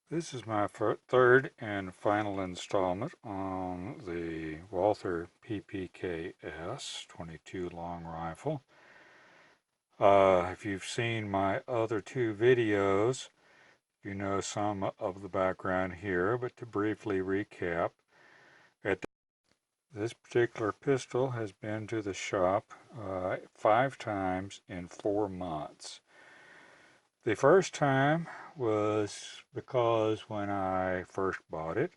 This is my third and final installment on the Walther PPK S-22 long rifle. If you've seen my other two videos, you know some of the background here, but to briefly recap, at this particular pistol has been to the shop 5 times in 4 months. The first time was because when I first bought it,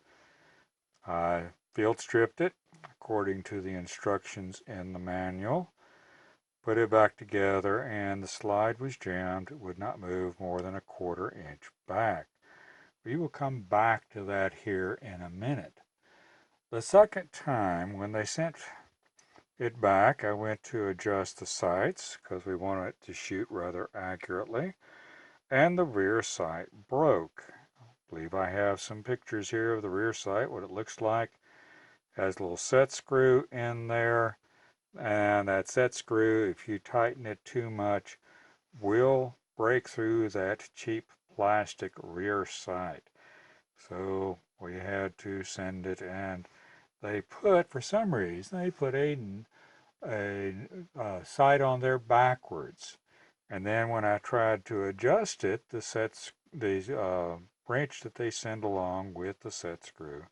I field stripped it according to the instructions in the manual, put it back together, and the slide was jammed. It would not move more than a 1/4 inch back. We will come back to that here in a minute. The second time, when they sent it back, I went to adjust the sights because we wanted it to shoot rather accurately, and the rear sight broke. I believe I have some pictures here of the rear sight, what it looks like. Has a little set screw in there, and that set screw, if you tighten it too much, will break through that cheap plastic rear sight. So we had to send it, and they put, for some reason, they put a sight on there backwards. And then when I tried to adjust it, the wrench that they send along with the set screw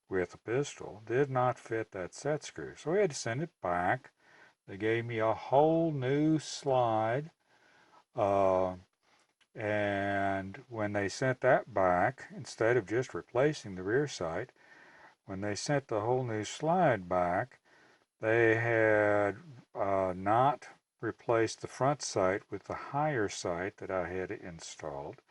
with the pistol did not fit that set screw. So we had to send it back. They gave me a whole new slide. Uh, and when they sent that back, instead of just replacing the rear sight, when they sent the whole new slide back, they had not replaced the front sight with the higher sight that I had installed.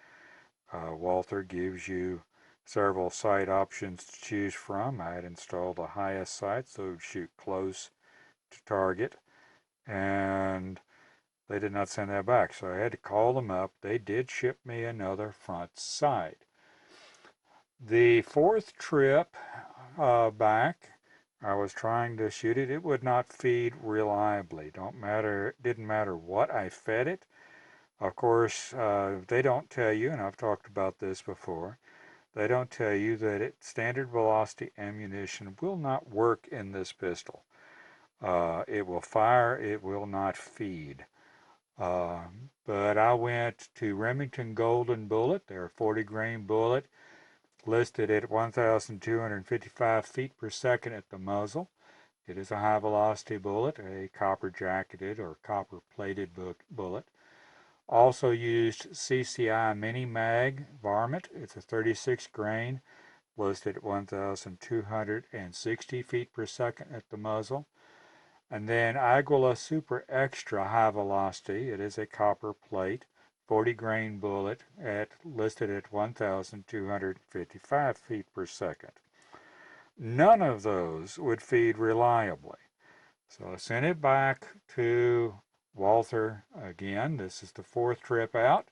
Walther gives you several sight options to choose from. I had installed the highest sight so it would shoot close to target, and they did not send that back. So I had to call them up. They did ship me another front sight. The fourth trip back, I was trying to shoot it. It would not feed reliably. Didn't matter what I fed it. Of course, they don't tell you, and I've talked about this before, they don't tell you that standard velocity ammunition will not work in this pistol. It will fire, it will not feed. But I went to Remington Golden Bullet, their 40 grain bullet, listed at 1,255 feet per second at the muzzle. It is a high velocity bullet, a copper jacketed or copper plated bullet. Also used CCI Mini Mag varmint. It's a 36 grain, listed at 1,260 feet per second at the muzzle. And then Aguila Super Extra High Velocity. It is a copper plate, 40 grain bullet listed at 1,255 feet per second. None of those would feed reliably. So I sent it back to Walther again. This is the fourth trip out.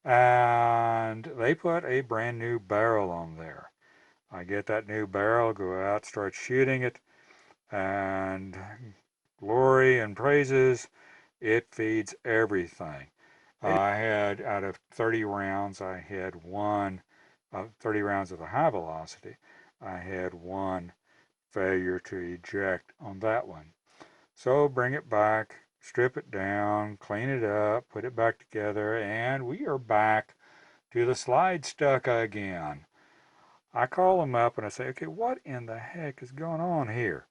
And they put a brand new barrel on there. I get that new barrel, go out, start shooting it, and glory and praises, it feeds everything. I had, out of 30 rounds, I had 30 rounds of a high velocity, I had one failure to eject on that one. So bring it back, strip it down, clean it up, put it back together, and we are back to the slide stuck again. I call them up and I say, okay, what in the heck is going on here?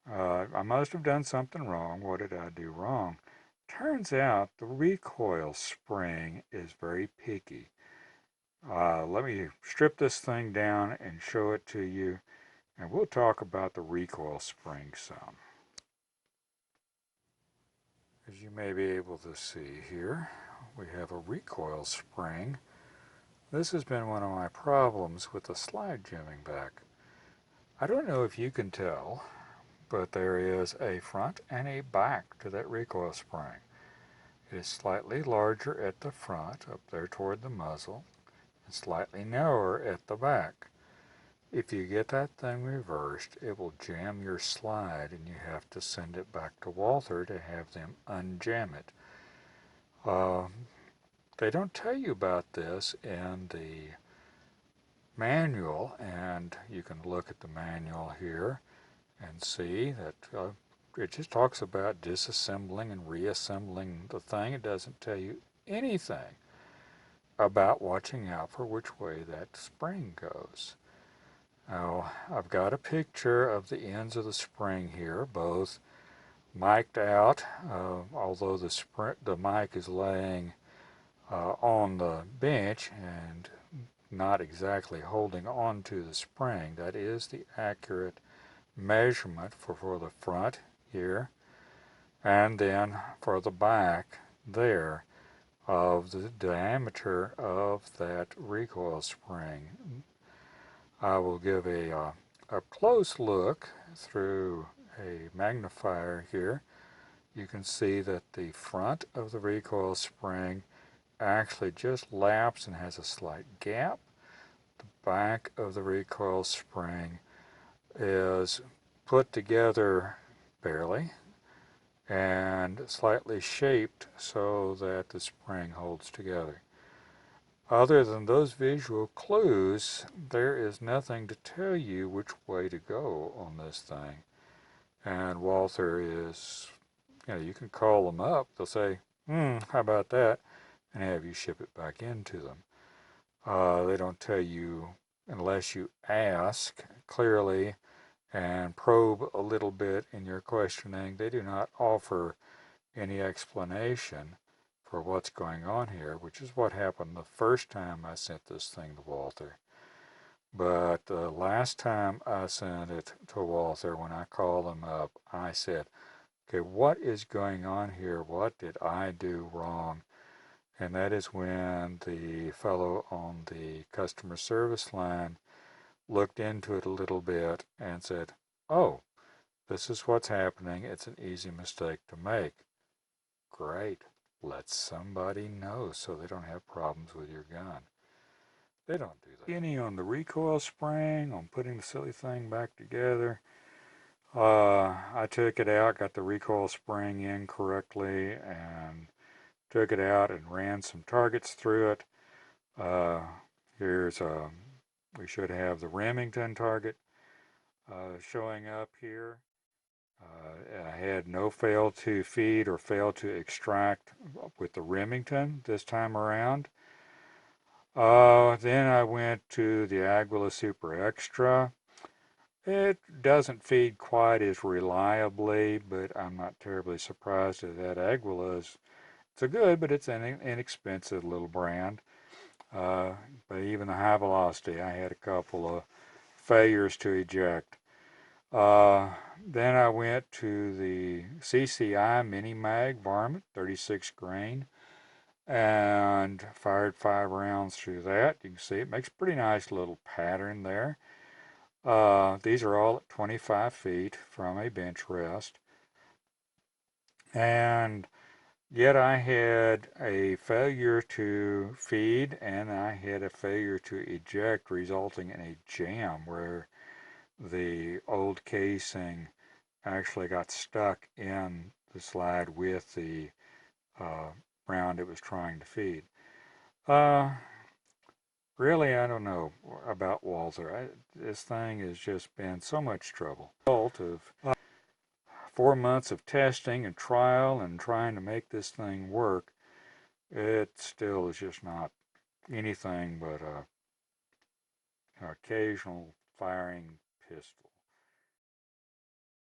I must have done something wrong. What did I do wrong? Turns out the recoil spring is very picky. Let me strip this thing down and show it to you, and we'll talk about the recoil spring some. As you may be able to see here, we have a recoil spring. This has been one of my problems with the slide jamming back. I don't know if you can tell, but there is a front and a back to that recoil spring. It is slightly larger at the front, up there toward the muzzle, and slightly narrower at the back. If you get that thing reversed, it will jam your slide, and you have to send it back to Walther to have them unjam it. They don't tell you about this in the manual, and you can look at the manual here and see that it just talks about disassembling and reassembling the thing. It doesn't tell you anything about watching out for which way that spring goes. Now, I've got a picture of the ends of the spring here, both mic'd out, although the mic is laying on the bench and not exactly holding on to the spring. That is the accurate measurement for the front here, and then for the back there of the diameter of that recoil spring. I will give a close look through a magnifier here. You can see that the front of the recoil spring actually just laps and has a slight gap. The back of the recoil spring is put together barely and slightly shaped so that the spring holds together. Other than those visual clues, there is nothing to tell you which way to go on this thing. And Walther is, you can call them up. They'll say, how about that? And have you ship it back into them. They don't tell you unless you ask clearly and probe a little bit in your questioning. They do not offer any explanation for what's going on here, which is what happened the first time I sent this thing to Walther. But the last time I sent it to Walther, when I called him up, I said, okay, what is going on here? What did I do wrong? And that is when the fellow on the customer service line looked into it a little bit and said, oh, this is what's happening. It's an easy mistake to make. Great. Let somebody know so they don't have problems with your gun. They don't do that. Any on the recoil spring, on putting the silly thing back together. I took it out, got the recoil spring in correctly, and took it out and ran some targets through it. Here's we should have the Remington target showing up here. I had no fail to feed or fail to extract with the Remington this time around. Then I went to the Aguila Super Extra. It doesn't feed quite as reliably, but I'm not terribly surprised at that. Aguila's, it's a good, but it's an inexpensive little brand. But even the high velocity, I had a couple of failures to eject. Then I went to the CCI Mini Mag varmint, 36 grain, and fired 5 rounds through that. You can see it makes a pretty nice little pattern there. These are all at 25 feet from a bench rest. And yet I had a failure to feed and I had a failure to eject, resulting in a jam where the old casing actually got stuck in the slide with the round it was trying to feed. Really, I don't know about Walther. This thing has just been so much trouble. Result of 4 months of testing and trial and trying to make this thing work, it still is just not anything but a occasional firing pistol.